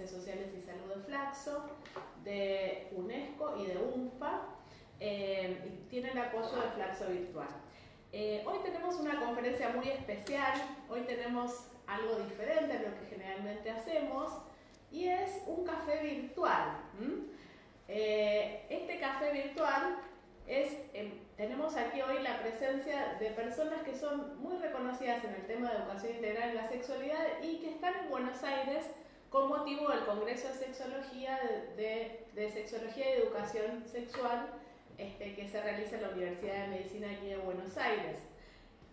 Ciencias Sociales y Salud de Flaxo, de UNESCO y de UNFPA, y tiene el apoyo de Flaxo Virtual. Hoy tenemos una conferencia muy especial, hoy tenemos algo diferente a lo que generalmente hacemos, y es un café virtual. Este café virtual tenemos aquí hoy la presencia de personas que son muy reconocidas en el tema de educación integral en la sexualidad y que están en Buenos Aires con motivo del Congreso de Sexología de Sexología y Educación Sexual que se realiza en la Universidad de Medicina aquí de Buenos Aires.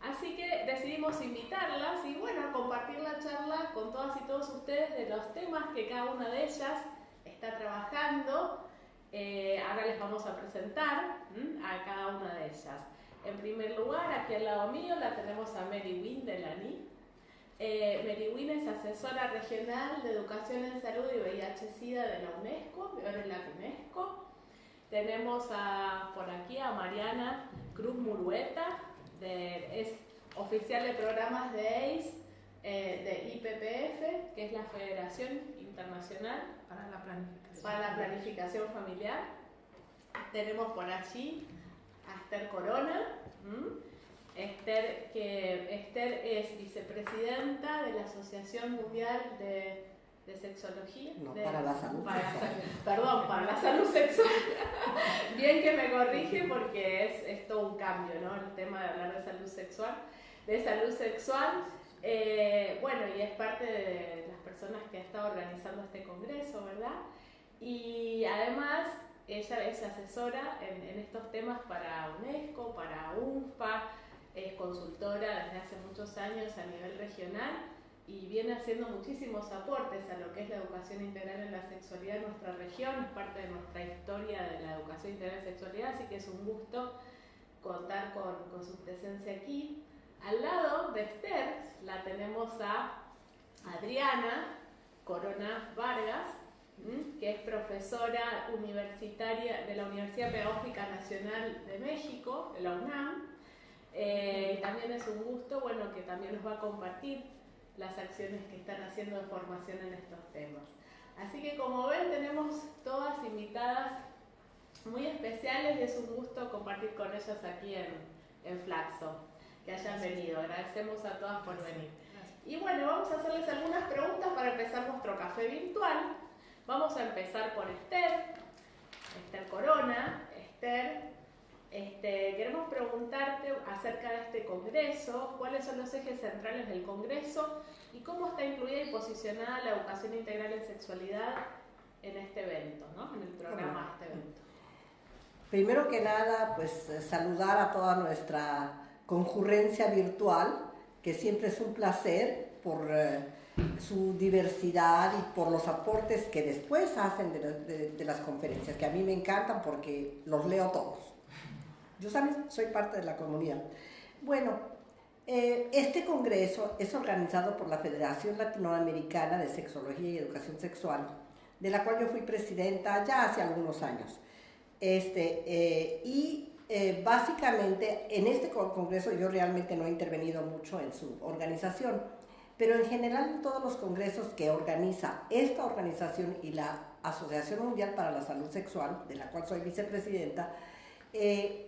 Así que decidimos invitarlas y bueno, compartir la charla con todas y todos ustedes de los temas que cada una de ellas está trabajando. Ahora les vamos a presentar a cada una de ellas. En primer lugar, aquí al lado mío la tenemos a Mary Wynn Delany. Mary Wynn es asesora regional de Educación en Salud y VIH-Sida de la UNESCO, de la UNESCO. Tenemos por aquí a Mariana Cruz Murueta, es oficial de programas de AIDS de IPPF, que es la Federación Internacional para la Planificación Familiar. Tenemos por allí a Esther Corona. Esther es vicepresidenta de la Asociación Mundial de Sexología. Para la salud sexual. Perdón, para la salud sexual. Bien que me corrige porque es todo un cambio, ¿no? El tema de hablar de salud sexual. Bueno, y es parte de las personas que ha estado organizando este congreso, ¿verdad? Y además ella es asesora en estos temas para UNESCO, para UNFPA, es consultora desde hace muchos años a nivel regional y viene haciendo muchísimos aportes a lo que es la educación integral en la sexualidad en nuestra región, es parte de nuestra historia de la educación integral en sexualidad, así que es un gusto contar con su presencia aquí. Al lado de Esther la tenemos a Adriana Corona Vargas, que es profesora universitaria de la Universidad Pedagógica Nacional de México, de la UNAM. También es un gusto, bueno, que también nos va a compartir las acciones que están haciendo de formación en estos temas. Así que como ven, tenemos todas invitadas muy especiales y es un gusto compartir con ellas aquí en Flaxo, que hayan venido. Agradecemos a todas por venir. Y bueno, vamos a hacerles algunas preguntas para empezar nuestro café virtual. Vamos a empezar por Esther Corona. Esther, queremos preguntarte acerca de este congreso, cuáles son los ejes centrales del congreso y cómo está incluida y posicionada la educación integral en sexualidad en este evento, ¿no? En el programa de este evento. Primero que nada, pues saludar a toda nuestra concurrencia virtual, que siempre es un placer por su diversidad y por los aportes que después hacen de las conferencias, que a mí me encantan porque los leo todos. Yo también soy parte de la comunidad. Bueno, este congreso es organizado por la Federación Latinoamericana de Sexología y Educación Sexual, de la cual yo fui presidenta ya hace algunos años. Básicamente en este congreso yo realmente no he intervenido mucho en su organización, pero en general en todos los congresos que organiza esta organización y la Asociación Mundial para la Salud Sexual, de la cual soy vicepresidenta, es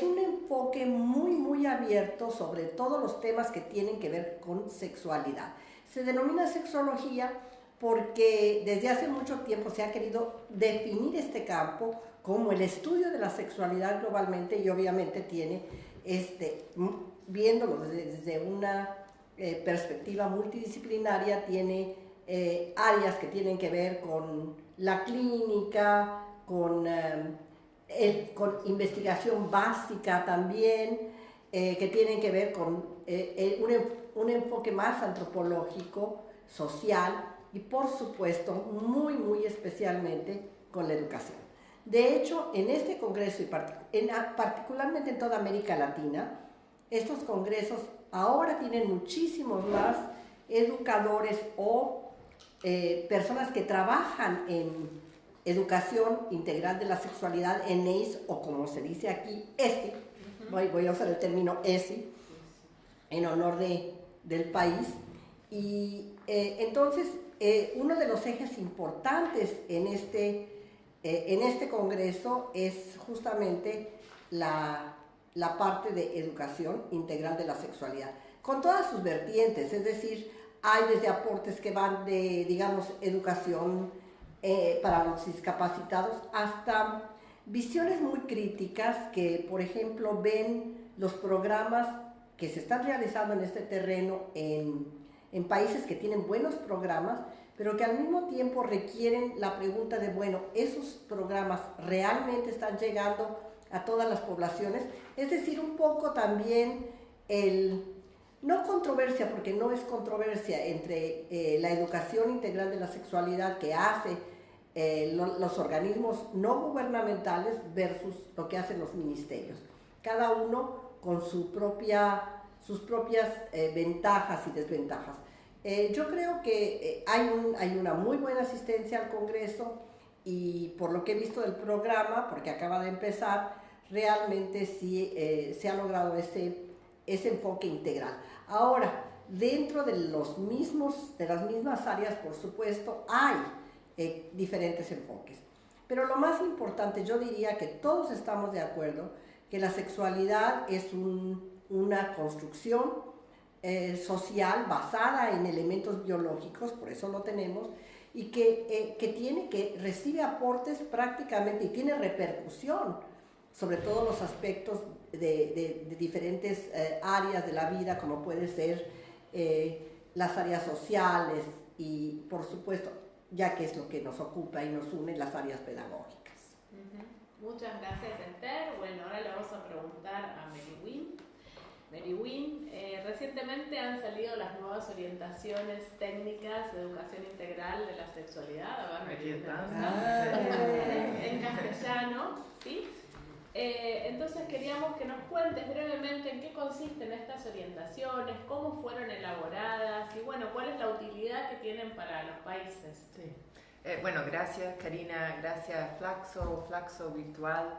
un enfoque muy abierto sobre todos los temas que tienen que ver con sexualidad. Se denomina sexología porque desde hace mucho tiempo se ha querido definir este campo como el estudio de la sexualidad globalmente y obviamente tiene, viéndolo desde una perspectiva multidisciplinaria, tiene áreas que tienen que ver con la clínica, con investigación básica también, que tienen que ver con un enfoque más antropológico, social y por supuesto muy especialmente con la educación. De hecho, en este congreso y particularmente en toda América Latina, estos congresos ahora tienen muchísimos más educadores o personas que trabajan en educación integral de la sexualidad, en EIS, o como se dice aquí, ESI. Voy a usar el término ESI en honor del país. Y entonces, uno de los ejes importantes en este congreso es justamente la parte de educación integral de la sexualidad, con todas sus vertientes, es decir, hay desde aportes que van de, digamos, educación para los discapacitados hasta visiones muy críticas que, por ejemplo, ven los programas que se están realizando en este terreno en países que tienen buenos programas, pero que al mismo tiempo requieren la pregunta de, bueno, ¿esos programas realmente están llegando a todas las poblaciones? Es decir, un poco también no controversia, porque no es controversia, entre la educación integral de la sexualidad que hace los organismos no gubernamentales versus lo que hacen los ministerios. Cada uno con sus propias ventajas y desventajas. Yo creo que hay una muy buena asistencia al Congreso y por lo que he visto del programa, porque acaba de empezar, realmente sí se ha logrado ese enfoque integral. Ahora, dentro de las mismas áreas, por supuesto, hay diferentes enfoques. Pero lo más importante, yo diría que todos estamos de acuerdo que la sexualidad es una construcción social basada en elementos biológicos, por eso lo tenemos, y que recibe aportes prácticamente y tiene repercusión sobre todos los aspectos de diferentes áreas de la vida, como puede ser las áreas sociales y, por supuesto, ya que es lo que nos ocupa y nos une, las áreas pedagógicas. Muchas gracias, Esther. Bueno, ahora le vamos a preguntar a Mary Wynn. Mary Wynn, recientemente han salido las nuevas orientaciones técnicas de educación integral de la sexualidad. Aquí están. En castellano, ¿sí? Entonces queríamos que nos cuentes brevemente en qué consisten estas orientaciones, cómo fueron elaboradas y bueno, cuál es la utilidad que tienen para los países. Sí. Bueno, gracias Karina, gracias Flaxo Virtual.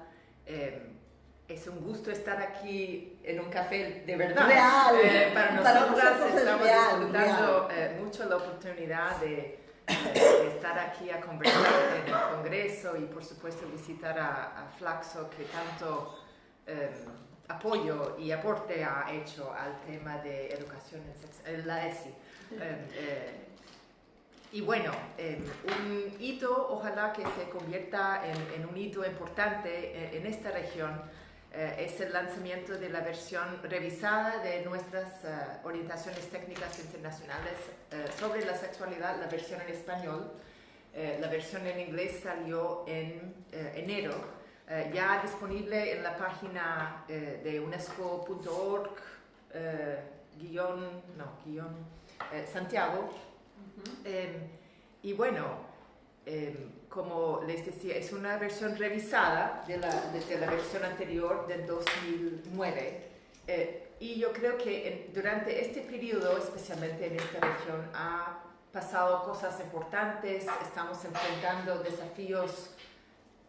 Es un gusto estar aquí en un café de verdad. Real. Para nosotros estamos disfrutando mucho la oportunidad de estar aquí a conversar en el Congreso y por supuesto visitar a Flaxo, que tanto apoyo y aporte ha hecho al tema de educación en la ESI. Y bueno, un hito, ojalá que se convierta en un hito importante en esta región, es el lanzamiento de la versión revisada de nuestras orientaciones técnicas internacionales sobre la sexualidad, la versión en español. La versión en inglés salió en enero, ya disponible en la página de unesco.org Santiago. Y bueno, como les decía, es una versión revisada desde la versión anterior del 2009 y yo creo que durante este periodo, especialmente en esta región, ha pasado cosas importantes, estamos enfrentando desafíos,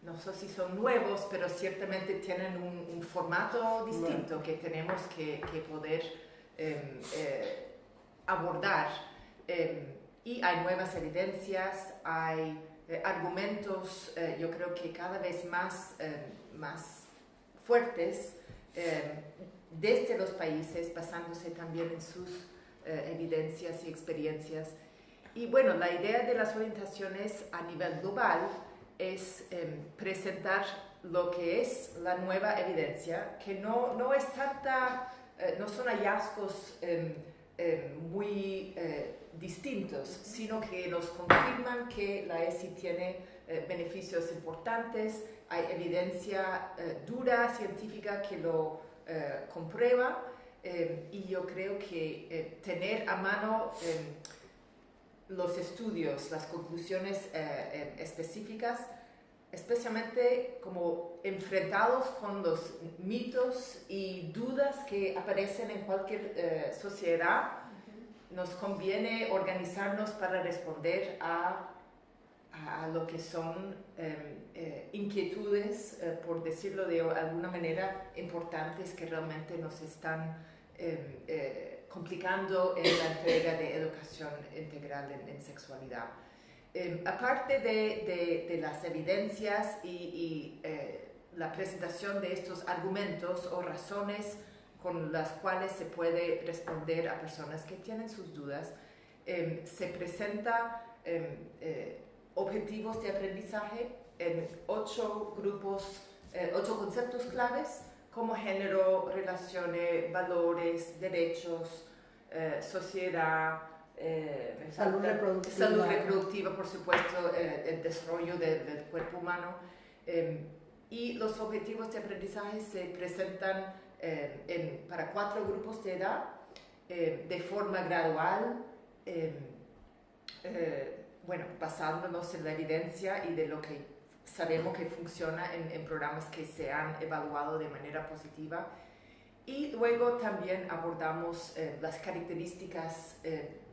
no sé si son nuevos, pero ciertamente tienen un formato distinto que tenemos que poder abordar. Y hay nuevas evidencias, hay argumentos, yo creo que cada vez más fuertes desde los países, basándose también en sus evidencias y experiencias. Y bueno, la idea de las orientaciones a nivel global es presentar lo que es la nueva evidencia, que no es no son hallazgos muy distintos, sino que nos confirman que la ESI tiene beneficios importantes, hay evidencia dura, científica, que lo comprueba, y yo creo que tener a mano los estudios, las conclusiones específicas, especialmente como enfrentados con los mitos y dudas que aparecen en cualquier sociedad, nos conviene organizarnos para responder a lo que son inquietudes, por decirlo de alguna manera, importantes que realmente nos están complicando en la entrega de educación integral en sexualidad. Aparte de las evidencias y la presentación de estos argumentos o razones con las cuales se puede responder a personas que tienen sus dudas, se presenta objetivos de aprendizaje en 8 grupos, 8 conceptos claves como género, relaciones, valores, derechos, sociedad, salud reproductiva. Salud reproductiva, por supuesto, el desarrollo del cuerpo humano. Y los objetivos de aprendizaje se presentan para 4 grupos de edad, de forma gradual, basándonos en la evidencia y de lo que sabemos que funciona en programas que se han evaluado de manera positiva. Y luego también abordamos las características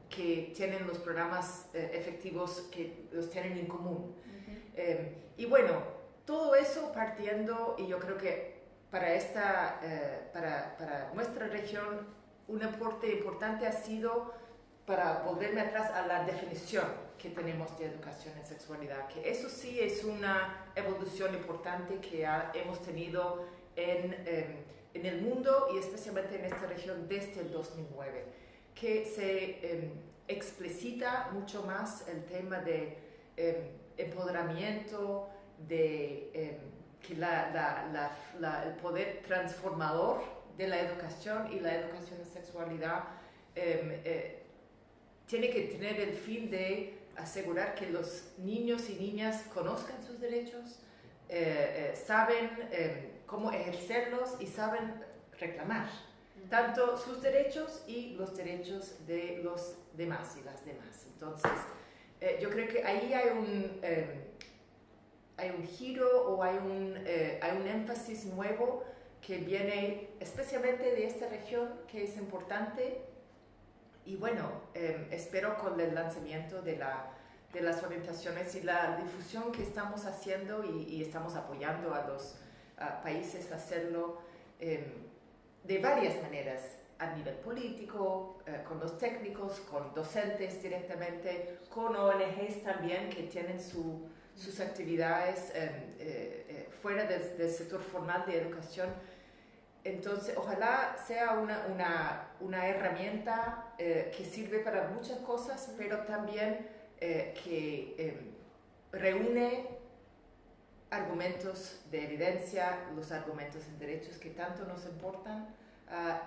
que tienen los programas efectivos que los tienen en común. Y bueno, todo eso partiendo, y yo creo que para nuestra región un aporte importante ha sido para volverme atrás a la definición que tenemos de educación en sexualidad, que eso sí es una evolución importante que hemos tenido en el mundo y especialmente en esta región desde el 2009, que se explicita mucho más el tema de empoderamiento, de que el poder transformador de la educación y la educación en sexualidad tiene que tener el fin de asegurar que los niños y niñas conozcan sus derechos, saben cómo ejercerlos y saben reclamar tanto sus derechos y los derechos de los demás y las demás. Entonces, yo creo que ahí hay un giro o hay un énfasis nuevo que viene especialmente de esta región, que es importante. Y bueno, espero con el lanzamiento de las orientaciones y la difusión que estamos haciendo y estamos apoyando a los países a hacerlo de varias maneras, a nivel político, con los técnicos, con docentes directamente, con ONGs también que tienen sus actividades fuera del sector formal de educación. Entonces, ojalá sea una herramienta que sirve para muchas cosas, pero también que reúne argumentos de evidencia, los argumentos en derechos que tanto nos importan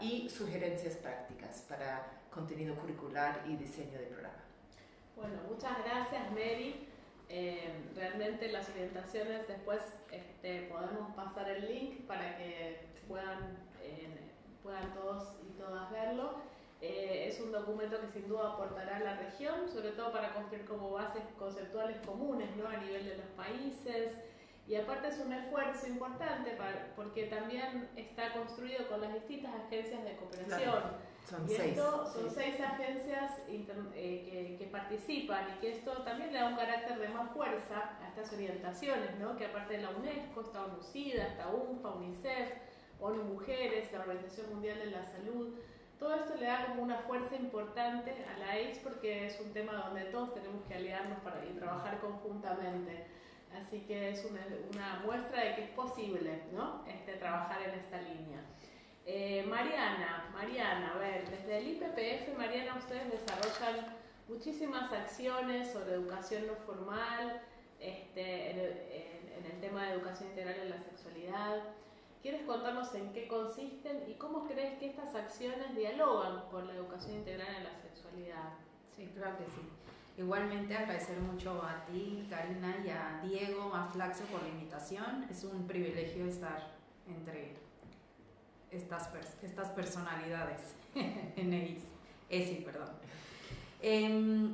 y sugerencias prácticas para contenido curricular y diseño de programa. Bueno, muchas gracias, Mary. Realmente las orientaciones después podemos pasar el link para que puedan todos y todas verlo. Es un documento que sin duda aportará a la región, sobre todo para construir como bases conceptuales comunes, ¿no?, a nivel de los países. Y aparte es un esfuerzo importante porque también está construido con las distintas agencias de cooperación. Claro. Son 6. Son 6 agencias que participan y que esto también le da un carácter de más fuerza a estas orientaciones, ¿no?, que aparte de la UNESCO, está ONU-SIDA, está UNFPA, UNICEF, ONU Mujeres, la Organización Mundial de la Salud. Todo esto le da como una fuerza importante a la AIDS porque es un tema donde todos tenemos que aliarnos y trabajar conjuntamente. Así que es una muestra de que es posible, ¿no?, trabajar en esta línea. Mariana, a ver, desde el IPPF, Mariana, ustedes desarrollan muchísimas acciones sobre educación no formal, en el tema de educación integral en la sexualidad. ¿Quieres contarnos en qué consisten y cómo crees que estas acciones dialogan con la educación integral en la sexualidad? Sí, claro que sí. Igualmente agradecer mucho a ti, Karina, y a Diego, a Flaxo por la invitación. Es un privilegio estar entre estas personalidades en ESI, perdón.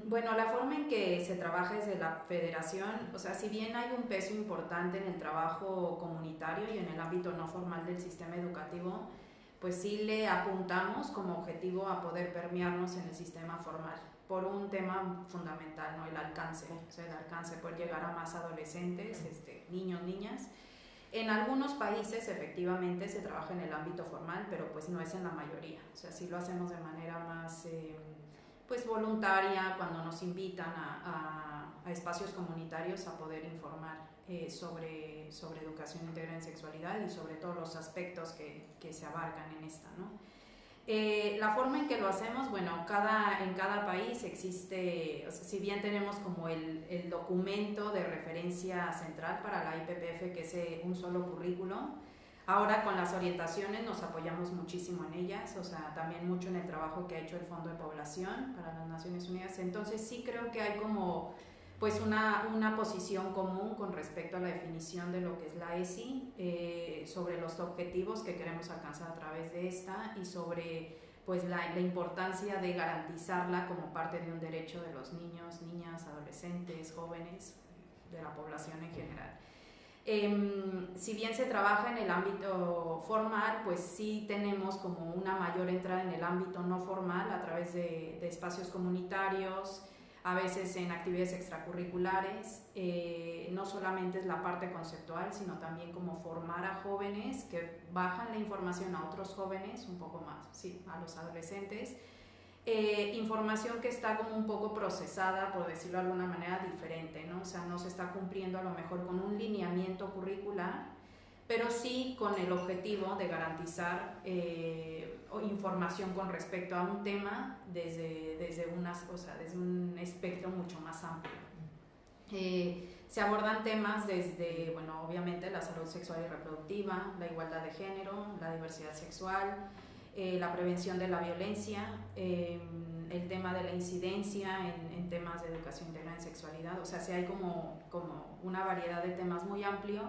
Bueno, la forma en que se trabaja desde la federación, o sea, si bien hay un peso importante en el trabajo comunitario y en el ámbito no formal del sistema educativo, pues sí le apuntamos como objetivo a poder permearnos en el sistema formal por un tema fundamental, ¿no?, el alcance, o sea, el alcance, poder llegar a más adolescentes, niños, niñas. En algunos países efectivamente se trabaja en el ámbito formal, pero pues no es en la mayoría. O sea, sí lo hacemos de manera más pues voluntaria cuando nos invitan a espacios comunitarios a poder informar sobre educación integral en sexualidad y sobre todos los aspectos que se abarcan en esta, ¿no? La forma en que lo hacemos, bueno, en cada país existe, o sea, si bien tenemos como el documento de referencia central para la IPPF, que es un solo currículo, ahora con las orientaciones nos apoyamos muchísimo en ellas, o sea, también mucho en el trabajo que ha hecho el Fondo de Población para las Naciones Unidas. Entonces sí creo que hay como pues una posición común con respecto a la definición de lo que es la ESI, sobre los objetivos que queremos alcanzar a través de esta y sobre pues la importancia de garantizarla como parte de un derecho de los niños, niñas, adolescentes, jóvenes, de la población en general. Si bien se trabaja en el ámbito formal, pues sí tenemos como una mayor entrada en el ámbito no formal a través de espacios comunitarios, a veces en actividades extracurriculares. No solamente es la parte conceptual, sino también como formar a jóvenes que bajan la información a otros jóvenes, un poco más, sí, a los adolescentes. Información que está como un poco procesada, por decirlo de alguna manera, diferente, ¿no? O sea, no se está cumpliendo a lo mejor con un lineamiento curricular, pero sí con el objetivo de garantizar información con respecto a un tema desde un espectro mucho más amplio. Se abordan temas desde, bueno, obviamente la salud sexual y reproductiva, la igualdad de género, la diversidad sexual, la prevención de la violencia, el tema de la incidencia en temas de educación integral en sexualidad. O sea, sí hay como una variedad de temas muy amplio,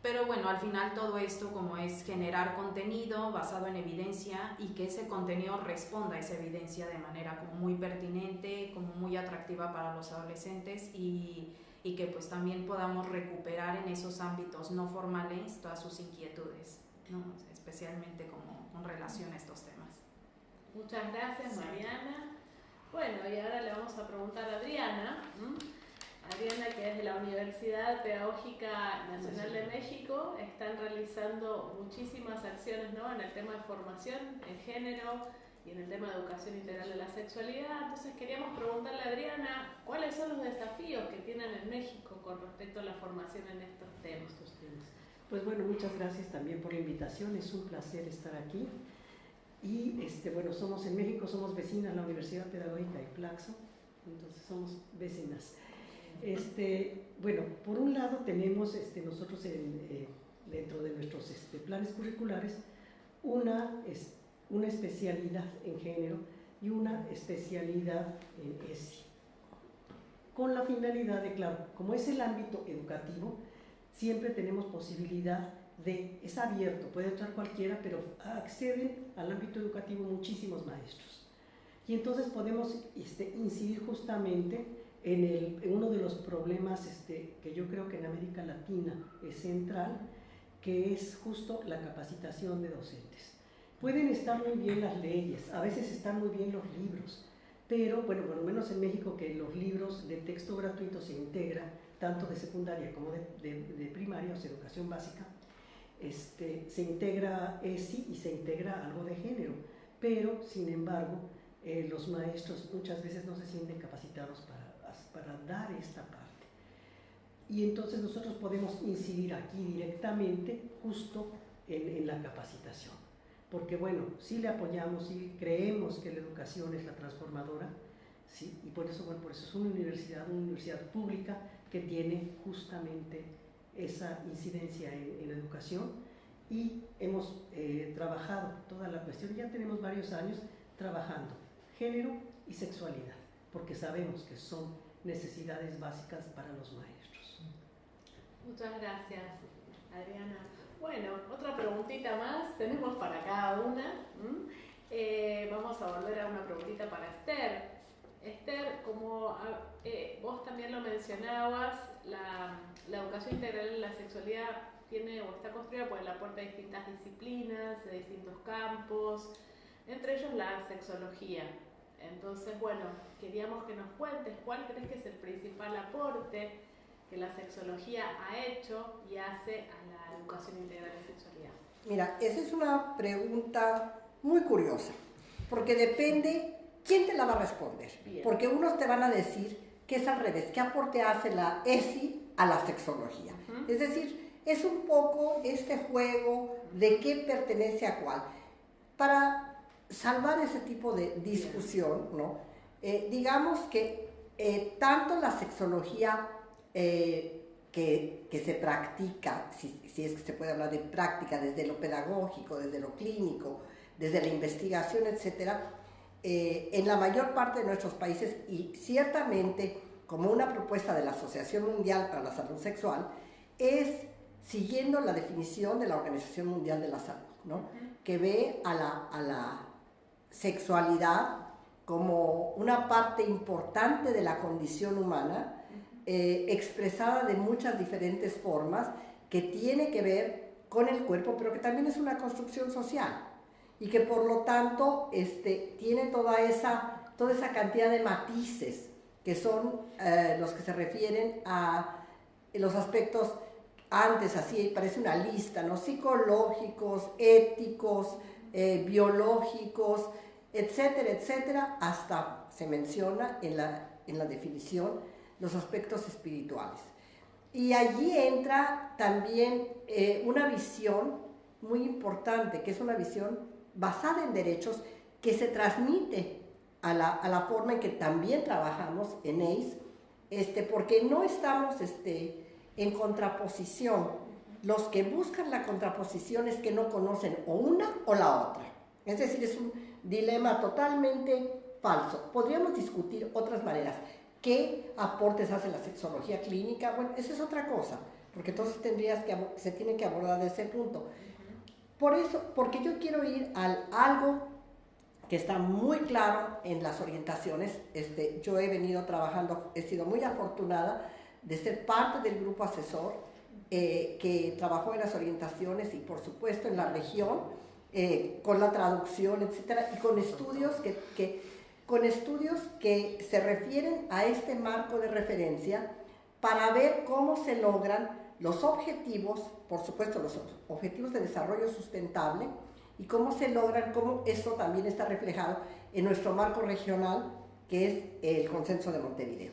pero bueno, al final todo esto como es generar contenido basado en evidencia y que ese contenido responda a esa evidencia de manera como muy pertinente, como muy atractiva para los adolescentes y que pues también podamos recuperar en esos ámbitos no formales todas sus inquietudes, ¿no? Especialmente como con relación a estos temas. Muchas gracias, Mariana. Bueno, y ahora le vamos a preguntar a Adriana. Adriana, que es de la Universidad Pedagógica Nacional de México, están realizando muchísimas acciones, ¿no?, en el tema de formación en género y en el tema de educación integral de la sexualidad. Entonces queríamos preguntarle a Adriana, ¿cuáles son los desafíos que tienen en México con respecto a la formación en estos temas? Pues bueno, muchas gracias también por la invitación, es un placer estar aquí. Y bueno, somos en México, somos vecinas de la Universidad Pedagógica y Plaxo, entonces somos vecinas. Bueno, por un lado tenemos nosotros dentro de nuestros planes curriculares una especialidad en género y una especialidad en ESI, con la finalidad de, claro, como es el ámbito educativo, siempre tenemos posibilidad es abierto, puede entrar cualquiera, pero acceden al ámbito educativo muchísimos maestros. Y entonces podemos incidir justamente en uno de los problemas que yo creo que en América Latina es central, que es justo la capacitación de docentes. Pueden estar muy bien las leyes, a veces están muy bien los libros, pero bueno, por lo menos en México, que los libros de texto gratuito se integran, tanto de secundaria como de primaria, o sea, educación básica, se integra ESI y se integra algo de género, pero sin embargo los maestros muchas veces no se sienten capacitados para dar esta parte. Y entonces nosotros podemos incidir aquí directamente justo en la capacitación, porque bueno, sí le apoyamos, sí creemos que la educación es la transformadora, ¿sí? Y por eso, bueno, por eso es una universidad pública que tiene justamente esa incidencia en educación, y hemos trabajado toda la cuestión, ya tenemos varios años trabajando género y sexualidad, porque sabemos que son necesidades básicas para los maestros. Muchas gracias, Adriana. Bueno, otra preguntita más tenemos para cada una. Vamos a volver a una preguntita para Esther. Esther, como vos también lo mencionabas, la educación integral en la sexualidad tiene o está construida por el aporte de distintas disciplinas, de distintos campos, entre ellos la sexología. Entonces, bueno, queríamos que nos cuentes cuál crees que es el principal aporte que la sexología ha hecho y hace a la educación integral de sexualidad? Mira, esa es una pregunta muy curiosa, porque depende quién te la va a responder. Bien. Porque unos te van a decir que es al revés, ¿qué aporte hace la ESI a la sexología? Es decir, es un poco este juego de qué pertenece a cuál. Para salvar ese tipo de discusión, ¿no? Digamos que tanto la sexología que se practica, si es que se puede hablar de práctica desde lo pedagógico, desde lo clínico, desde la investigación, etcétera, en la mayor parte de nuestros países, y ciertamente como una propuesta de la Asociación Mundial para la Salud Sexual, es siguiendo la definición de la Organización Mundial de la Salud, ¿no? Que ve a la sexualidad como una parte importante de la condición humana, expresada de muchas diferentes formas, que tiene que ver con el cuerpo, pero que también es una construcción social, y que por lo tanto tiene toda esa cantidad de matices, que son los que se refieren a los aspectos, antes así parece una lista, ¿no? Psicológicos, éticos, biológicos, etcétera, etcétera, hasta se menciona en la definición los aspectos espirituales. Y allí entra también una visión muy importante, que es una visión basada en derechos, que se transmite a la forma en que también trabajamos en EIS, porque no estamos en contraposición. Los que buscan la contraposición es que no conocen o una o la otra. Es decir, es un dilema totalmente falso. Podríamos discutir otras maneras. ¿Qué aportes hace la sexología clínica? Bueno, esa es otra cosa, porque entonces se tiene que abordar desde ese punto. Por eso, porque yo quiero ir a algo que está muy claro en las orientaciones. Yo he venido trabajando, he sido muy afortunada de ser parte del grupo asesor que trabajó en las orientaciones y por supuesto en la región, con la traducción, etcétera, y con estudios que se refieren a este marco de referencia para ver cómo se logran los objetivos, por supuesto los objetivos de desarrollo sustentable, y cómo se logran, cómo eso también está reflejado en nuestro marco regional, que es el Consenso de Montevideo.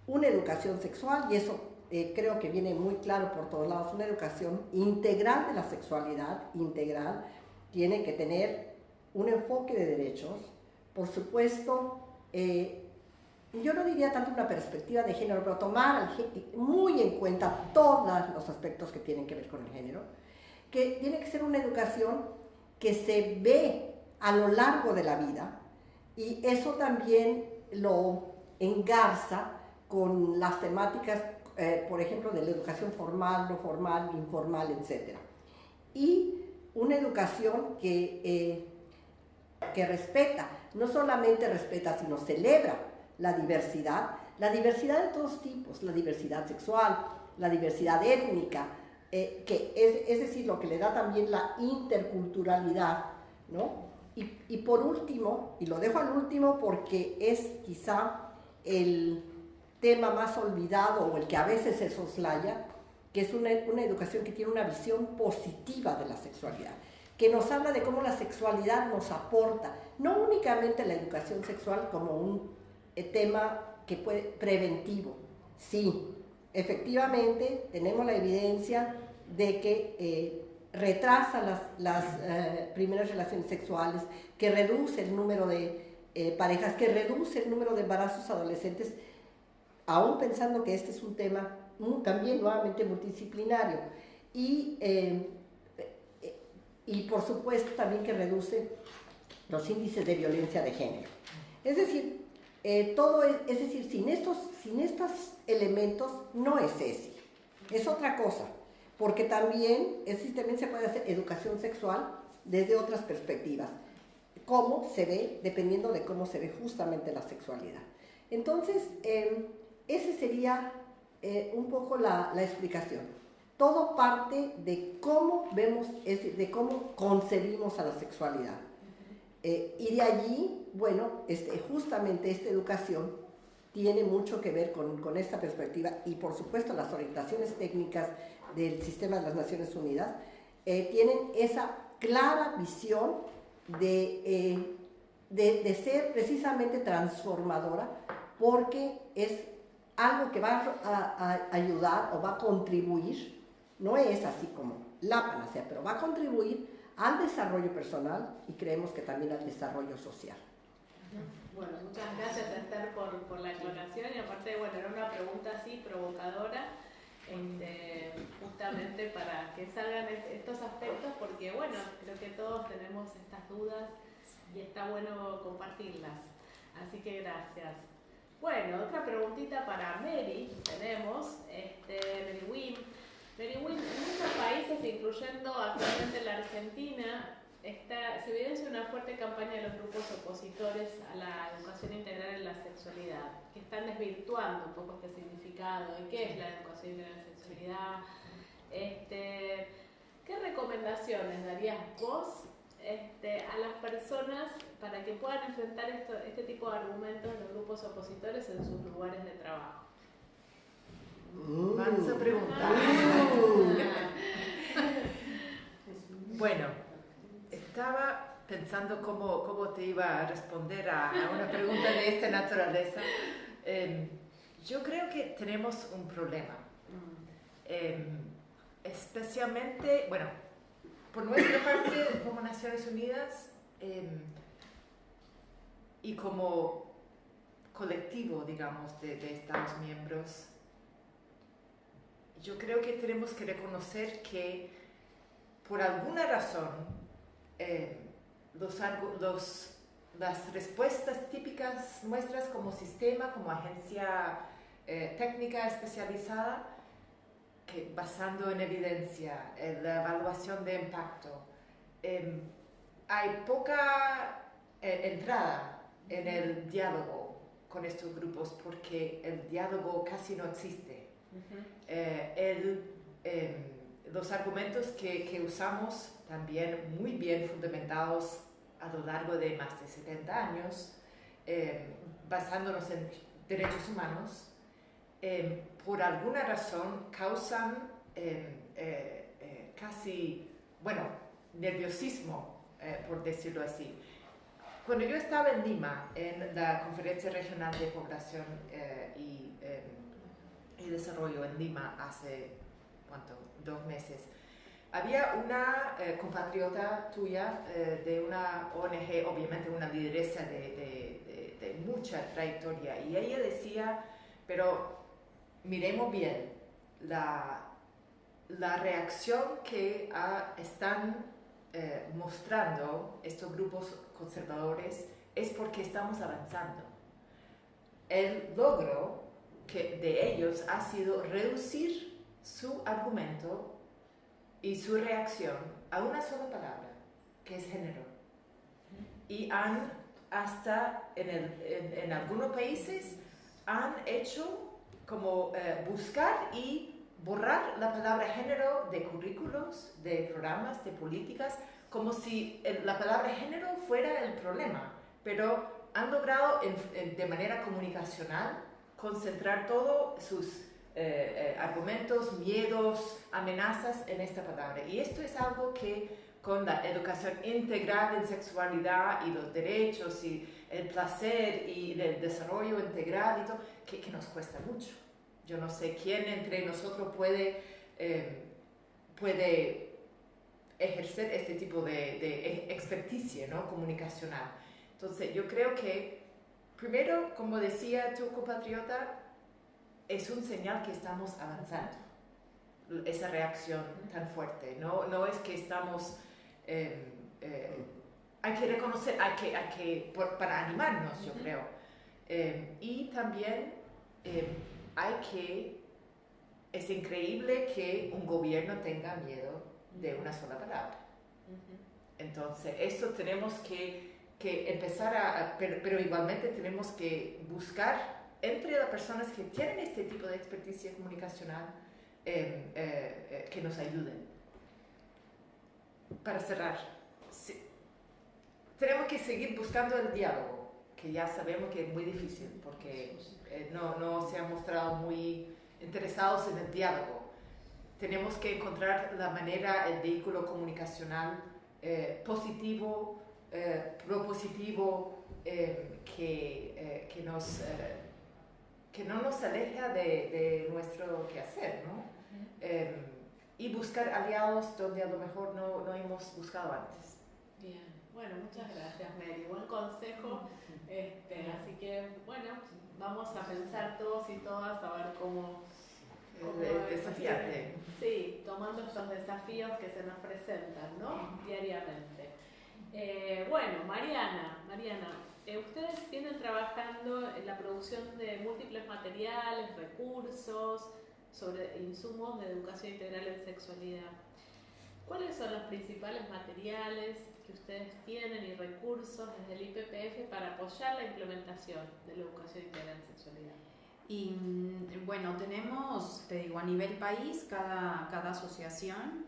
Una educación sexual, y eso creo que viene muy claro por todos lados, una educación integral de la sexualidad, integral, tiene que tener un enfoque de derechos, por supuesto, yo no diría tanto una perspectiva de género, pero tomar muy en cuenta todos los aspectos que tienen que ver con el género, que tiene que ser una educación que se ve a lo largo de la vida, y eso también lo engarza con las temáticas, por ejemplo, de la educación formal, no formal, informal, etc. Y una educación que respeta, no solamente respeta, sino celebra la diversidad de todos tipos, la diversidad sexual, la diversidad étnica, que es decir, lo que le da también la interculturalidad, ¿no? Y por último, y lo dejo al último porque es quizá el tema más olvidado o el que a veces se soslaya, que es una educación que tiene una visión positiva de la sexualidad, que nos habla de cómo la sexualidad nos aporta, no únicamente la educación sexual como un tema que puede preventivo. Sí, efectivamente tenemos la evidencia de que retrasa las primeras relaciones sexuales, que reduce el número de parejas, que reduce el número de embarazos adolescentes, aún pensando que este es un tema también nuevamente multidisciplinario, y por supuesto también que reduce los índices de violencia de género. Es decir, sin estos elementos no es ESI, es otra cosa, porque también se puede hacer educación sexual desde otras perspectivas, cómo se ve, dependiendo de cómo se ve justamente la sexualidad. Entonces, ese sería un poco la explicación. Todo parte de cómo vemos, es decir, de cómo concebimos a la sexualidad. Y de allí, bueno, justamente esta educación tiene mucho que ver con esta perspectiva y por supuesto las orientaciones técnicas del sistema de las Naciones Unidas tienen esa clara visión de ser precisamente transformadora, porque es algo que va a ayudar o va a contribuir, no es así como la panacea, pero va a contribuir al desarrollo personal y creemos que también al desarrollo social. Bueno, muchas gracias Esther por la aclaración y aparte, bueno, era una pregunta así provocadora, justamente para que salgan estos aspectos, porque bueno, creo que todos tenemos estas dudas y está bueno compartirlas, así que gracias. Bueno, otra preguntita para Mary tenemos, Mary Wynn. Mary Wynn, en muchos países, incluyendo actualmente la Argentina, se evidencia una fuerte campaña de los grupos opositores a la educación integral en la sexualidad, que están desvirtuando un poco este significado de qué es la educación integral en la sexualidad. ¿Qué recomendaciones darías vos a las personas para que puedan enfrentar este tipo de argumentos de los grupos opositores en sus lugares de trabajo? Mansa pregunta. Bueno, estaba pensando cómo te iba a responder a una pregunta de esta naturaleza. Yo creo que tenemos un problema. Especialmente, bueno, por nuestra parte, como Naciones Unidas y como colectivo, digamos, de Estados miembros, yo creo que tenemos que reconocer que por alguna razón las respuestas típicas nuestras como sistema, como agencia técnica especializada, que basando en evidencia, en la evaluación de impacto, hay poca entrada en el diálogo con estos grupos porque el diálogo casi no existe. Los argumentos que usamos, también muy bien fundamentados a lo largo de más de 70 años, basándonos en derechos humanos, por alguna razón causan casi, bueno, nerviosismo, por decirlo así. Cuando yo estaba en Lima, en la Conferencia Regional de Población y Desarrollo en Lima hace, ¿cuánto? 2 meses, había una compatriota tuya de una ONG, obviamente una lideresa de mucha trayectoria, y ella decía, pero miremos bien, la reacción que están mostrando estos grupos conservadores es porque estamos avanzando. El logro de ellos ha sido reducir su argumento y su reacción a una sola palabra, que es género. Y hasta en algunos países han hecho como buscar y borrar la palabra género de currículos, de programas, de políticas, como si la palabra género fuera el problema, pero han logrado de manera comunicacional concentrar todos sus argumentos, miedos, amenazas en esta palabra. Y esto es algo que con la educación integral en sexualidad y los derechos y el placer y el desarrollo integral y todo, que nos cuesta mucho. Yo no sé quién entre nosotros puede ejercer este tipo de experticia, ¿no?, comunicacional. Entonces, yo creo que, primero, como decía tu compatriota, es un señal que estamos avanzando, esa reacción tan fuerte. No es que estamos... hay que reconocer, para animarnos, yo creo. Y también es increíble que un gobierno tenga miedo de una sola palabra. Entonces, esto tenemos que empezar pero igualmente tenemos que buscar entre las personas que tienen este tipo de experticia comunicacional que nos ayuden. Para cerrar, tenemos que seguir buscando el diálogo, que ya sabemos que es muy difícil porque no se han mostrado muy interesados en el diálogo. Tenemos que encontrar la manera, el vehículo comunicacional positivo, propositivo, que no nos aleja de nuestro quehacer, ¿no? Y buscar aliados donde a lo mejor no hemos buscado antes. Bien, bueno, muchas gracias, Mary. Buen consejo. Así que, bueno, vamos a pensar todos y todas a ver cómo Desafiante. Sí, tomando estos desafíos que se nos presentan, ¿no? Diariamente. Bueno, Mariana, ustedes vienen trabajando en la producción de múltiples materiales, recursos, sobre insumos de educación integral en sexualidad. ¿Cuáles son los principales materiales que ustedes tienen y recursos desde el IPPF para apoyar la implementación de la educación integral en sexualidad? Y bueno, tenemos, te digo, a nivel país, cada asociación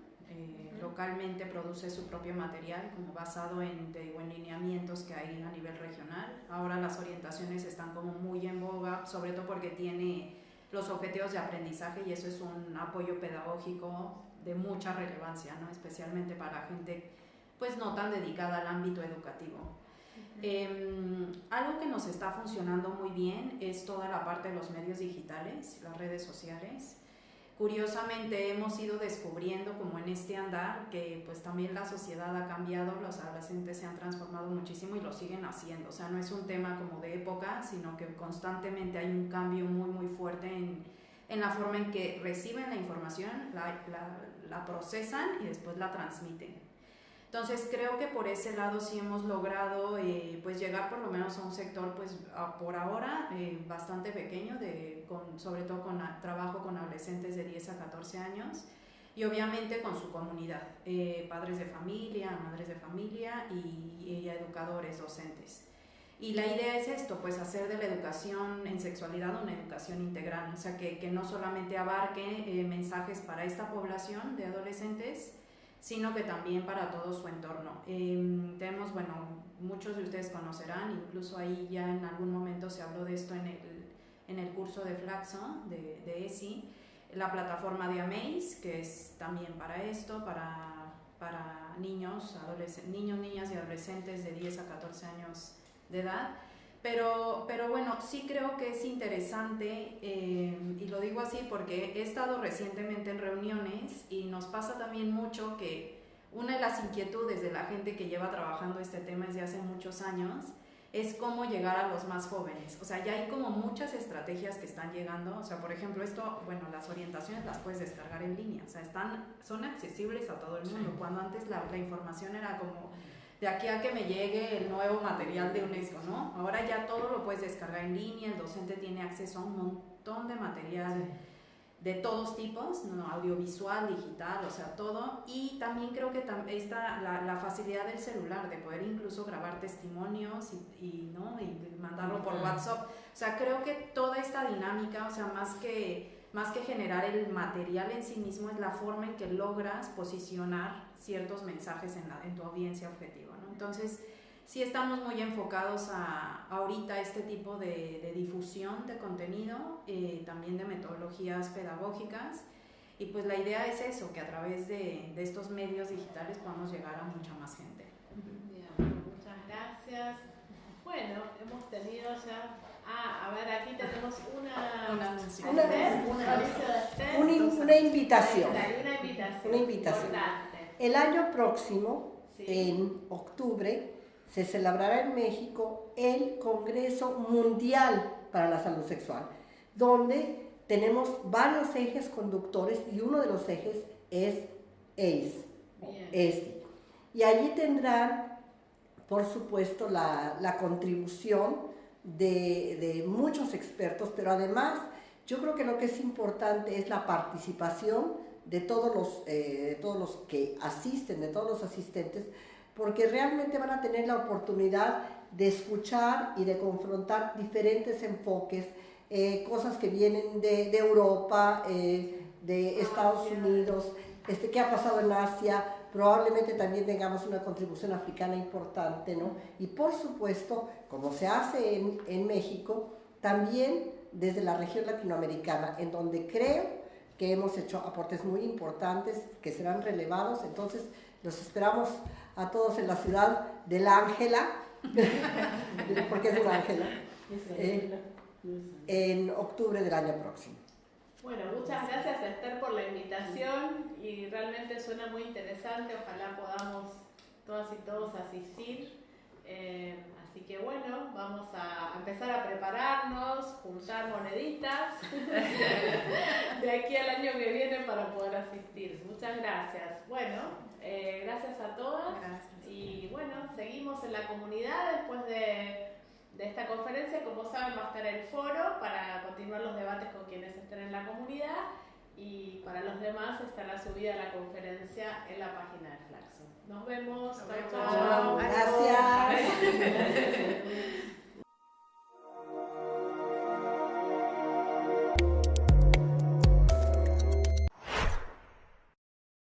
localmente produce su propio material, como basado en lineamientos que hay a nivel regional. Ahora las orientaciones están como muy en boga, sobre todo porque tiene los objetivos de aprendizaje y eso es un apoyo pedagógico de mucha relevancia, ¿no? Especialmente para gente pues no tan dedicada al ámbito educativo. Algo que nos está funcionando muy bien es toda la parte de los medios digitales, las redes sociales. Curiosamente hemos ido descubriendo como en este andar que pues también la sociedad ha cambiado, los adolescentes se han transformado muchísimo y lo siguen haciendo, o sea, no es un tema como de época, sino que constantemente hay un cambio muy fuerte en la forma en que reciben la información, la procesan y después la transmiten. Entonces creo que por ese lado sí hemos logrado pues llegar por lo menos a un sector pues por ahora bastante pequeño, sobre todo con trabajo con adolescentes de 10 a 14 años y obviamente con su comunidad, padres de familia, madres de familia y educadores, docentes. Y la idea es esto, pues hacer de la educación en sexualidad una educación integral, o sea que no solamente abarque mensajes para esta población de adolescentes, sino que también para todo su entorno. Tenemos, bueno, muchos de ustedes conocerán, incluso ahí ya en algún momento se habló de esto en el curso de Flaxo, de ESI, la plataforma de Amaze, que es también para esto, para niños, niñas y adolescentes de 10 a 14 años de edad. Pero bueno, sí creo que es interesante y lo digo así porque he estado recientemente en reuniones y nos pasa también mucho que una de las inquietudes de la gente que lleva trabajando este tema desde hace muchos años es cómo llegar a los más jóvenes. O sea, ya hay como muchas estrategias que están llegando. O sea, por ejemplo, bueno, las orientaciones las puedes descargar en línea. O sea, son accesibles a todo el mundo. Sí. Cuando antes la información era como de aquí a que me llegue el nuevo material de UNESCO, ¿no? Ahora ya todo lo puedes descargar en línea, el docente tiene acceso a un montón de material de todos tipos, ¿no? Audiovisual, digital, o sea, todo. Y también creo que está la facilidad del celular, de poder incluso grabar testimonios y mandarlo por WhatsApp. O sea, creo que toda esta dinámica, o sea, más que generar el material en sí mismo, es la forma en que logras posicionar ciertos mensajes en tu audiencia objetivo, ¿no? Entonces, sí estamos muy enfocados a ahorita este tipo de difusión de contenido, también de metodologías pedagógicas, y pues la idea es eso, que a través de estos medios digitales podamos llegar a mucha más gente. Bien, muchas gracias. Bueno, hemos tenido ya... a ver, aquí tenemos una invitación. Una invitación. El año próximo, sí, en octubre, se celebrará en México el Congreso Mundial para la Salud Sexual, donde tenemos varios ejes conductores y uno de los ejes es ESI. Y allí tendrán, por supuesto, la contribución de muchos expertos, pero además yo creo que lo que es importante es la participación de todos los que asisten, de todos los asistentes, porque realmente van a tener la oportunidad de escuchar y de confrontar diferentes enfoques, cosas que vienen de Europa, de Estados Unidos, qué ha pasado en Asia, probablemente también tengamos una contribución africana importante, ¿no? Y por supuesto, como se hace en México, también desde la región latinoamericana, en donde creo que hemos hecho aportes muy importantes que serán relevados. Entonces, los esperamos a todos en la ciudad del Ángela, porque es una Ángela, en octubre del año próximo. Bueno, muchas gracias Esther por la invitación y realmente suena muy interesante, ojalá podamos todas y todos asistir. Así que bueno, vamos a empezar a prepararnos, juntar moneditas de aquí al año que viene para poder asistir. Muchas gracias. Bueno, gracias a todas. Gracias. Y bueno, seguimos en la comunidad después de esta conferencia. Como saben, va a estar el foro para continuar los debates con quienes estén en la comunidad, y para los demás estará subida la conferencia en la página de Flaxo. Nos vemos. Chao, chao. Gracias.